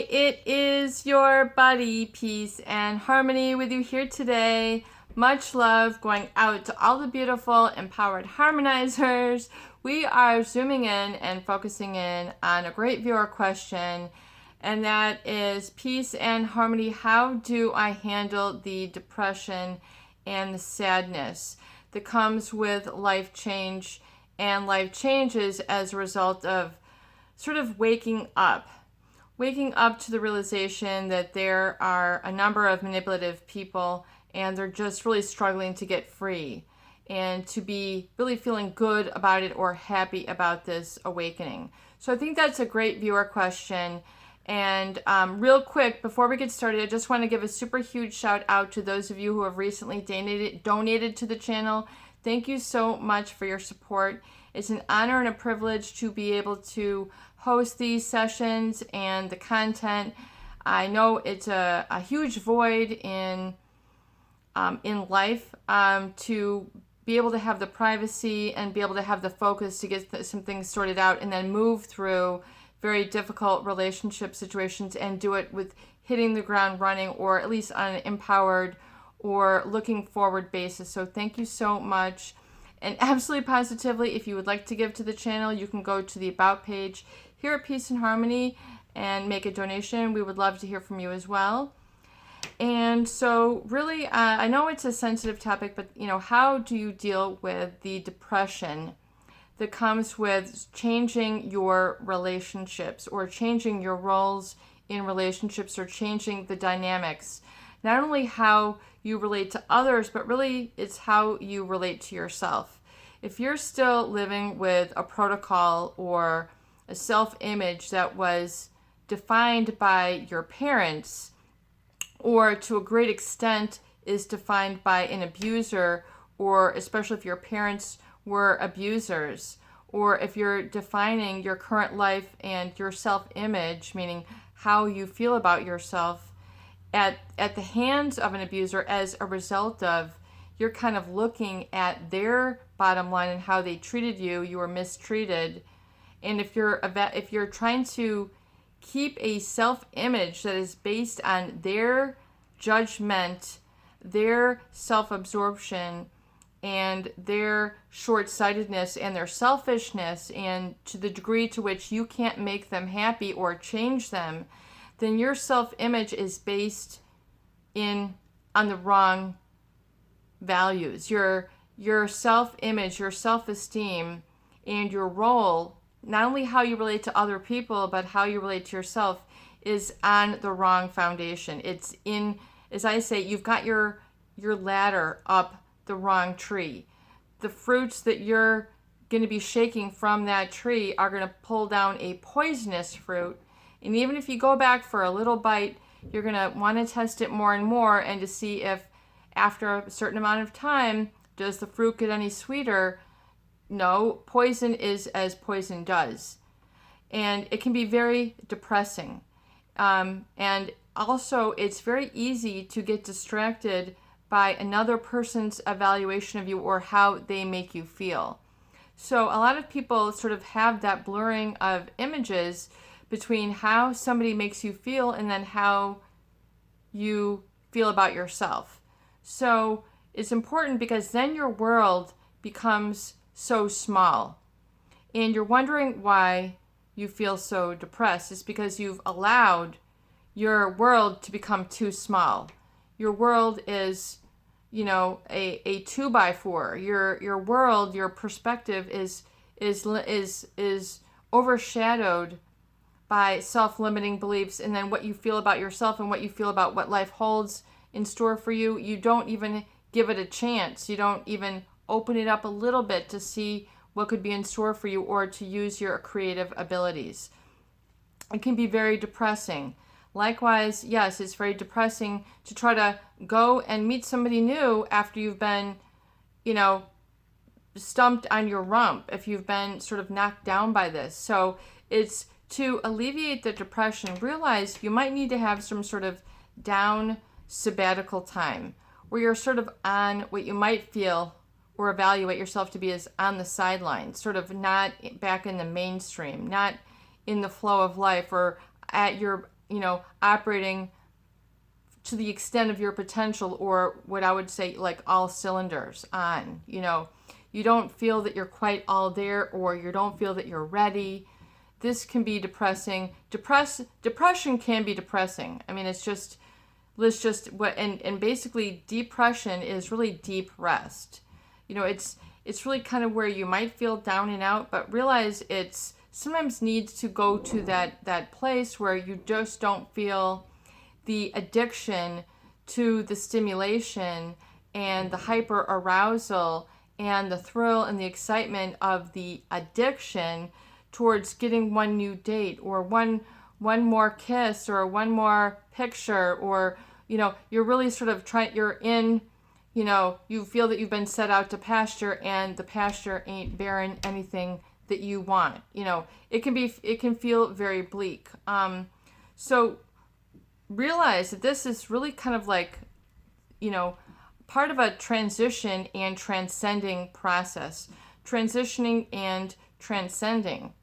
it is your buddy, Peace and Harmony, with you here today. Much love going out to all the beautiful, empowered harmonizers. We are zooming in and focusing in on a great viewer question, and that is, Peace and Harmony, how do I handle the depression and the sadness that comes with life change and life changes as a result of sort of waking up to the realization that there are a number of manipulative people and they're just really struggling to get free and to be really feeling good about it or happy about this awakening. So I think that's a great viewer question. And real quick, before we get started, I just want to give a super huge shout out to those of you who have recently donated to the channel. Thank you so much for your support. It's an honor and a privilege to be able to host these sessions and the content. I know it's a huge void in life, to be able to have the privacy and be able to have the focus to get some things sorted out and then move through very difficult relationship situations and do it with hitting the ground running, or at least on an empowered or looking forward basis. So thank you so much. And absolutely positively, if you would like to give to the channel, you can go to the About page here at Peace and Harmony and make a donation. We would love to hear from you as well. And so really, I know it's a sensitive topic, but how do you deal with the depression that comes with changing your relationships or changing your roles in relationships or changing the dynamics? Not only how you relate to others, but really it's how you relate to yourself. If you're still living with a protocol or a self-image that was defined by your parents, or to a great extent is defined by an abuser, or especially if your parents were abusers, or if you're defining your current life and your self-image, meaning how you feel about yourself, at the hands of an abuser as a result of you're kind of looking at their bottom line and how they treated you, you were mistreated. And if you're trying to keep a self-image that is based on their judgment, their self-absorption, and their short-sightedness and their selfishness, and to the degree to which you can't make them happy or change them, then your self-image is based on the wrong values. Your self-image, your self-esteem, and your role, not only how you relate to other people, but how you relate to yourself, is on the wrong foundation. It's in, as I say, you've got your ladder up the wrong tree. The fruits that you're going to be shaking from that tree are going to pull down a poisonous fruit. And even if you go back for a little bite, you're going to want to test it more and more and to see if after a certain amount of time, does the fruit get any sweeter? No, poison is as poison does. And it can be very depressing. And also, it's very easy to get distracted by another person's evaluation of you or how they make you feel. So a lot of people sort of have that blurring of images between how somebody makes you feel and then how you feel about yourself. So it's important because then your world becomes so small. And you're wondering why you feel so depressed. It's because you've allowed your world to become too small. Your world is, a 2x4. Your world, your perspective is overshadowed by self-limiting beliefs, and then what you feel about yourself and what you feel about what life holds in store for you, you don't even give it a chance. You don't even open it up a little bit to see what could be in store for you or to use your creative abilities. It can be very depressing. Likewise, yes, it's very depressing to try to go and meet somebody new after you've been, stumped on your rump, if you've been sort of knocked down by this. So it's to alleviate the depression, realize you might need to have some sort of down sabbatical time where you're sort of on what you might feel or evaluate yourself to be as on the sidelines, sort of not back in the mainstream, not in the flow of life or at your operating to the extent of your potential, or what I would say like all cylinders on. You don't feel that you're quite all there, or you don't feel that you're ready. This can be depressing. Depression can be depressing. I mean, it's just and basically depression is really deep rest. It's really kind of where you might feel down and out, but realize it's sometimes needs to go to that place where you just don't feel the addiction to the stimulation and the hyper arousal and the thrill and the excitement of the addiction towards getting one new date, or one more kiss, or one more picture, or you're really sort of you're in, you feel that you've been set out to pasture, and the pasture ain't bearing anything that you want. It can feel very bleak. So realize that this is really kind of like, part of a transition and transcending process. Transitioning and transcending.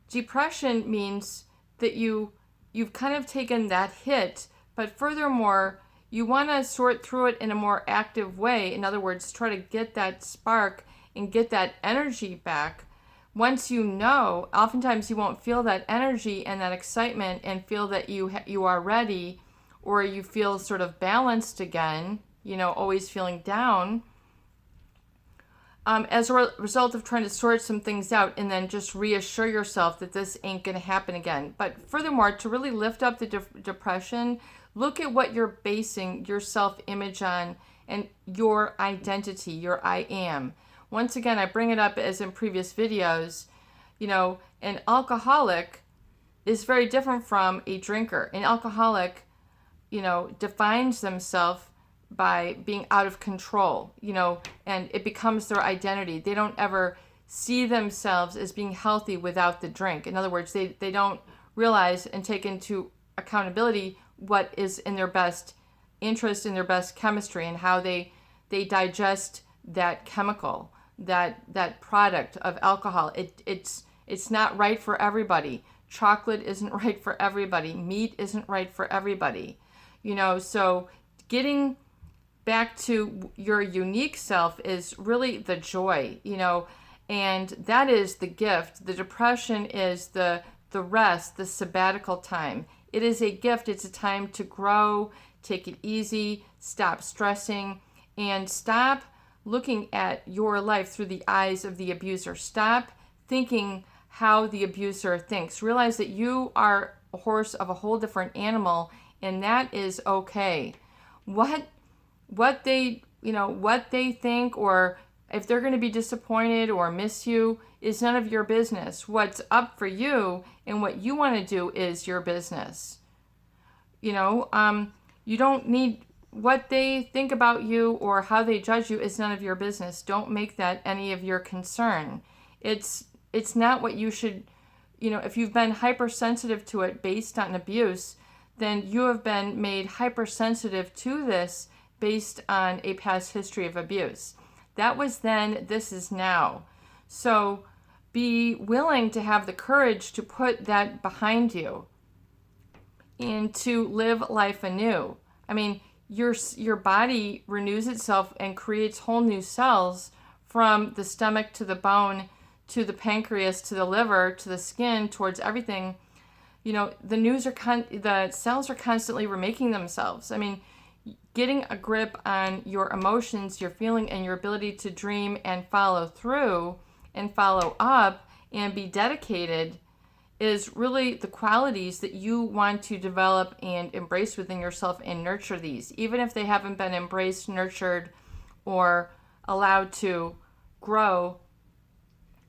Depression means that you've kind of taken that hit, but furthermore, you want to sort through it in a more active way. In other words, try to get that spark and get that energy back. Once oftentimes you won't feel that energy and that excitement and feel that you are ready, or you feel sort of balanced again, always feeling down, as a result of trying to sort some things out, and then just reassure yourself that this ain't going to happen again. But furthermore, to really lift up the depression, look at what you're basing your self-image on and your identity, your I am. Once again, I bring it up as in previous videos, an alcoholic is very different from a drinker. An alcoholic, defines themselves by being out of control, and it becomes their identity. They don't ever see themselves as being healthy without the drink. In other words, they don't realize and take into accountability what is in their best interest, in their best chemistry, and how they digest that chemical, that product of alcohol. It's not right for everybody. Chocolate isn't right for everybody. Meat isn't right for everybody. So getting back to your unique self is really the joy, and that is the gift. The depression is the rest, the sabbatical time. It is a gift. It's a time to grow, take it easy, stop stressing, and stop looking at your life through the eyes of the abuser. Stop thinking how the abuser thinks. Realize that you are a horse of a whole different animal, and that is okay. What they think, or if they're going to be disappointed or miss you, is none of your business. What's up for you and what you want to do is your business. You don't need what they think about you or how they judge you is none of your business. Don't make that any of your concern. It's not what you should, if you've been hypersensitive to it based on abuse, then you have been made hypersensitive to this based on a past history of abuse. That was then, this is now. So be willing to have the courage to put that behind you and to live life anew. I mean, your body renews itself and creates whole new cells, from the stomach to the bone to the pancreas to the liver to the skin, towards everything. The cells are constantly remaking themselves. I mean, getting a grip on your emotions, your feeling, and your ability to dream and follow through and follow up and be dedicated is really the qualities that you want to develop and embrace within yourself, and nurture these, even if they haven't been embraced, nurtured, or allowed to grow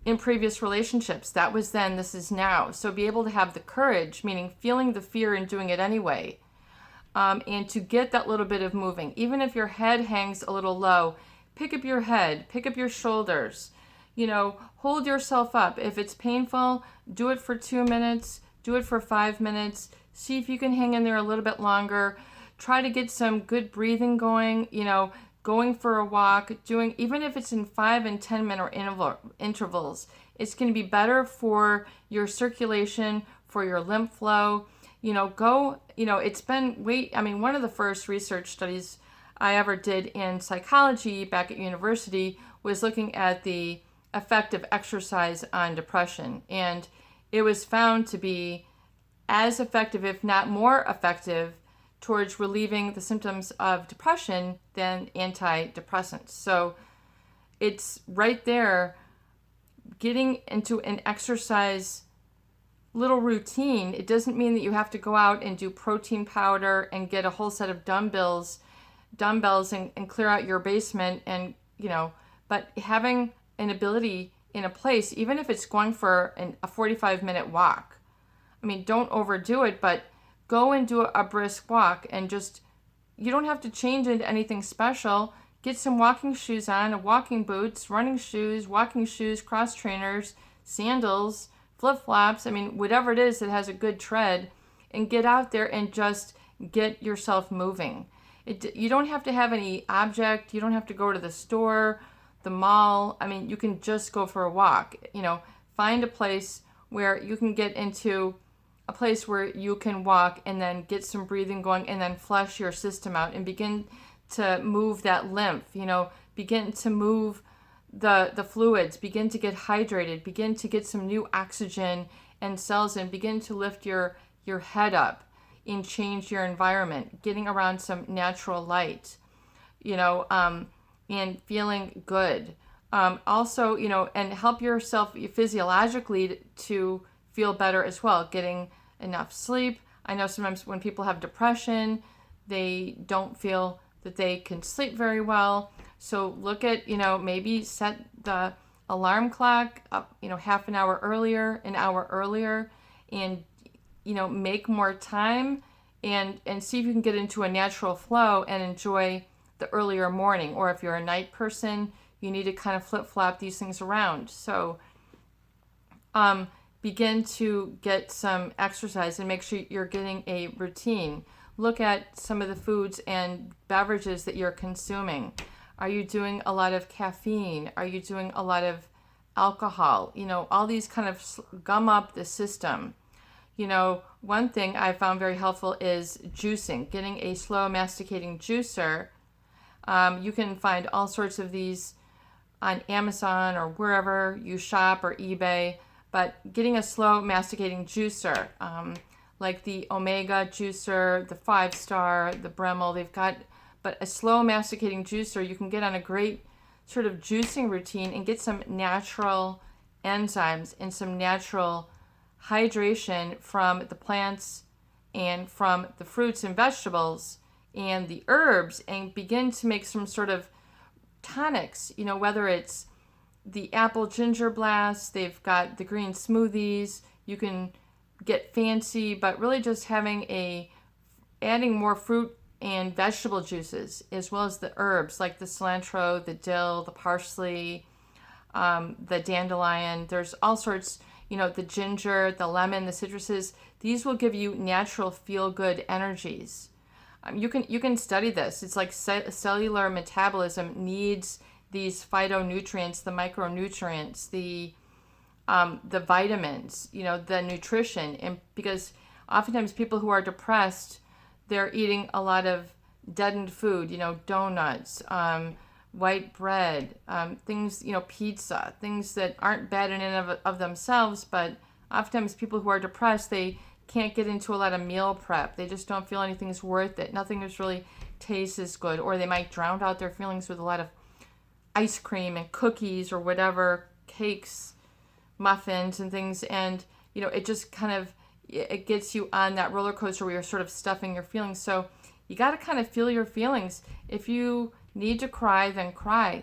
in previous relationships. That was then, this is now. So be able to have the courage, meaning feeling the fear and doing it anyway, and to get that little bit of moving. Even if your head hangs a little low, pick up your head, pick up your shoulders, hold yourself up. If it's painful, do it for 2 minutes, do it for 5 minutes, see if you can hang in there a little bit longer. Try to get some good breathing going, going for a walk, even if it's in 5 and 10 minute intervals. It's going to be better for your circulation, for your lymph flow. It's been one of the first research studies I ever did in psychology back at university was looking at the effect of exercise on depression. And it was found to be as effective, if not more effective, towards relieving the symptoms of depression than antidepressants. So it's right there, getting into an exercise little routine. It doesn't mean that you have to go out and do protein powder and get a whole set of dumbbells and clear out your basement but having an ability in a place, even if it's going for a 45-minute walk. Don't overdo it, but go and do a brisk walk, and you don't have to change into anything special. Get some walking shoes on, walking boots, running shoes, walking shoes, cross trainers, sandals, flip-flops, whatever it is that has a good tread, and get out there and just get yourself moving. You don't have to have any object. You don't have to go to the store, the mall. You can just go for a walk. Find a place where you can get into a place where you can walk and then get some breathing going and then flush your system out and begin to move that lymph, begin to move the fluids, begin to get hydrated, begin to get some new oxygen and cells and begin to lift your head up and change your environment, getting around some natural light, and feeling good. Also, and help yourself physiologically to feel better as well, getting enough sleep. I know sometimes when people have depression, they don't feel that they can sleep very well. So look at, maybe set the alarm clock up, half an hour earlier, and, make more time and see if you can get into a natural flow and enjoy the earlier morning. Or if you're a night person, you need to kind of flip-flop these things around. So begin to get some exercise and make sure you're getting a routine. Look at some of the foods and beverages that you're consuming. Are you doing a lot of caffeine? Are you doing a lot of alcohol? All these kind of gum up the system. One thing I found very helpful is juicing, getting a slow masticating juicer. You can find all sorts of these on Amazon or wherever you shop or eBay, but getting a slow masticating juicer, like the Omega juicer, the 5-Star, the Bremel, but a slow masticating juicer, you can get on a great sort of juicing routine and get some natural enzymes and some natural hydration from the plants and from the fruits and vegetables and the herbs, and begin to make some sort of tonics, whether it's the apple ginger blast, they've got the green smoothies, you can get fancy, but really just adding more fruit and vegetable juices, as well as the herbs like the cilantro, the dill, the parsley, the dandelion. There's all sorts, the ginger, the lemon, the citruses. These will give you natural feel-good energies. You can study this. It's like cellular metabolism needs these phytonutrients, the micronutrients, the vitamins, the nutrition, and because oftentimes people who are depressed, they're eating a lot of deadened food, donuts, white bread, things, pizza, things that aren't bad in and of themselves, but oftentimes people who are depressed, they can't get into a lot of meal prep. They just don't feel anything's worth it. Nothing just really tastes as good, or they might drown out their feelings with a lot of ice cream and cookies or whatever, cakes, muffins and things, and it just kind of, it gets you on that roller coaster where you're sort of stuffing your feelings. So you got to kind of feel your feelings. If you need to cry, then cry.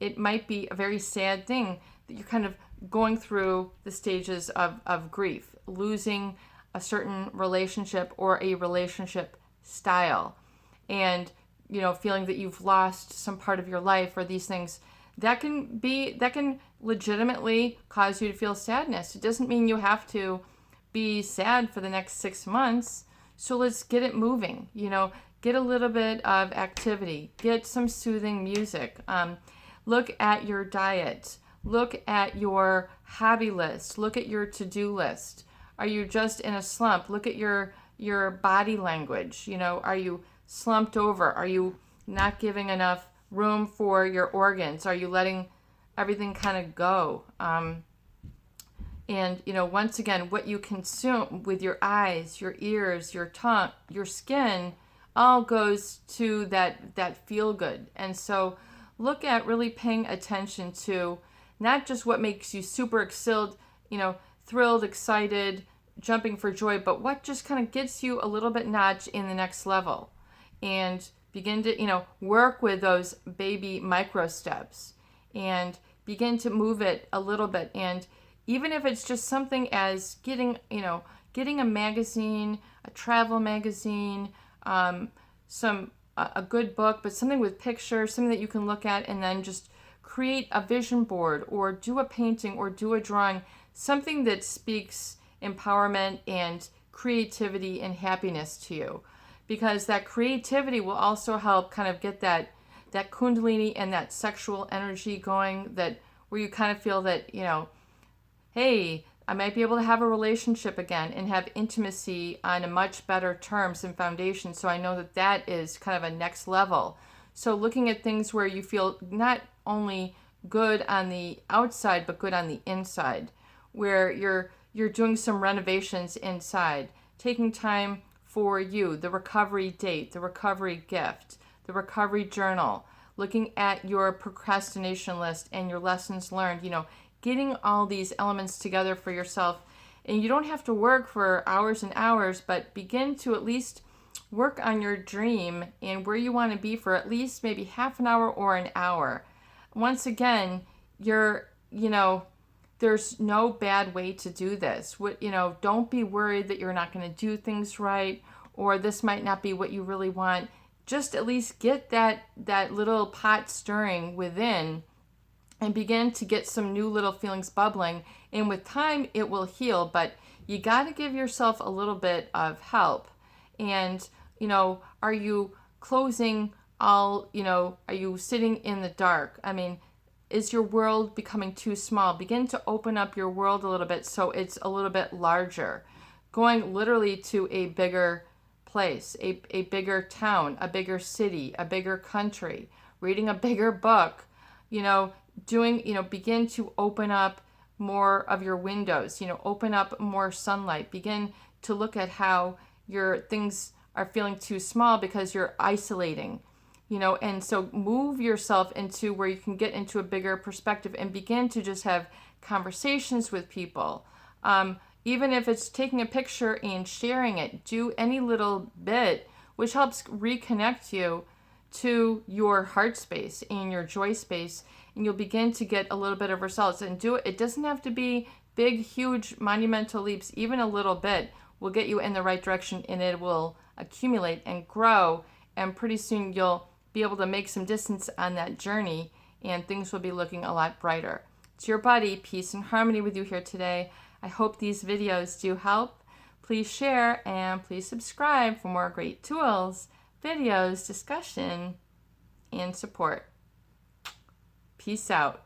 It might be a very sad thing that you're kind of going through the stages of grief, losing a certain relationship or a relationship style, and feeling that you've lost some part of your life, or these things that can legitimately cause you to feel sadness. It doesn't mean you have to be sad for the next 6 months. So let's get it moving, get a little bit of activity, get some soothing music, look at your diet, Look at your hobby list. Look at your to-do list. Are you just in a slump? Look at your body language. You know, are you slumped over? Are you not giving enough room for your organs? Are you letting everything kind of go? And, you know, once again, what you consume with your eyes, your ears, your tongue, your skin, all goes to that feel good. And so look at really paying attention to not just what makes you super excited, you know, thrilled, excited, jumping for joy, but what just kind of gets you a little bit notch in the next level. And begin to, you know, work with those baby micro steps and begin to move it a little bit. And even if it's just something as getting, you know, getting a magazine, a travel magazine, a good book, but something with pictures, something that you can look at, and then just create a vision board or do a painting or do a drawing, something that speaks empowerment and creativity and happiness to you, because that creativity will also help kind of get that kundalini and that sexual energy going, that where you kind of feel that, you know, hey, I might be able to have a relationship again and have intimacy on a much better terms and foundation. So I know that that is kind of a next level. So looking at things where you feel not only good on the outside, but good on the inside, where you're doing some renovations inside, taking time for you, the recovery date, the recovery gift, the recovery journal, looking at your procrastination list and your lessons learned, you know, getting all these elements together for yourself. And you don't have to work for hours and hours, but begin to at least work on your dream and where you want to be for at least maybe half an hour or an hour. Once again, you know, there's no bad way to do this. You know, don't be worried that you're not going to do things right, or this might not be what you really want. Just at least get that little pot stirring within and begin to get some new little feelings bubbling. And with time, it will heal, but you got to give yourself a little bit of help. And, you know, are you closing all, you know, are you sitting in the dark? I mean, is your world becoming too small? Begin to open up your world a little bit so it's a little bit larger. Going literally to a bigger place, a bigger town, a bigger city, a bigger country, reading a bigger book, you know, begin to open up more of your windows, you know, open up more sunlight, begin to look at how your things are feeling too small because you're isolating, you know, and so move yourself into where you can get into a bigger perspective and begin to just have conversations with people. Even if it's taking a picture and sharing it, do any little bit which helps reconnect you to your heart space and your joy space, and you'll begin to get a little bit of results. And do it. It doesn't have to be big, huge, monumental leaps. Even a little bit will get you in the right direction, and it will accumulate and grow. And pretty soon you'll be able to make some distance on that journey, and things will be looking a lot brighter. It's your buddy, Peace and Harmony, with you here today. I hope these videos do help. Please share and please subscribe for more great tools, videos, discussion, and support. Peace out.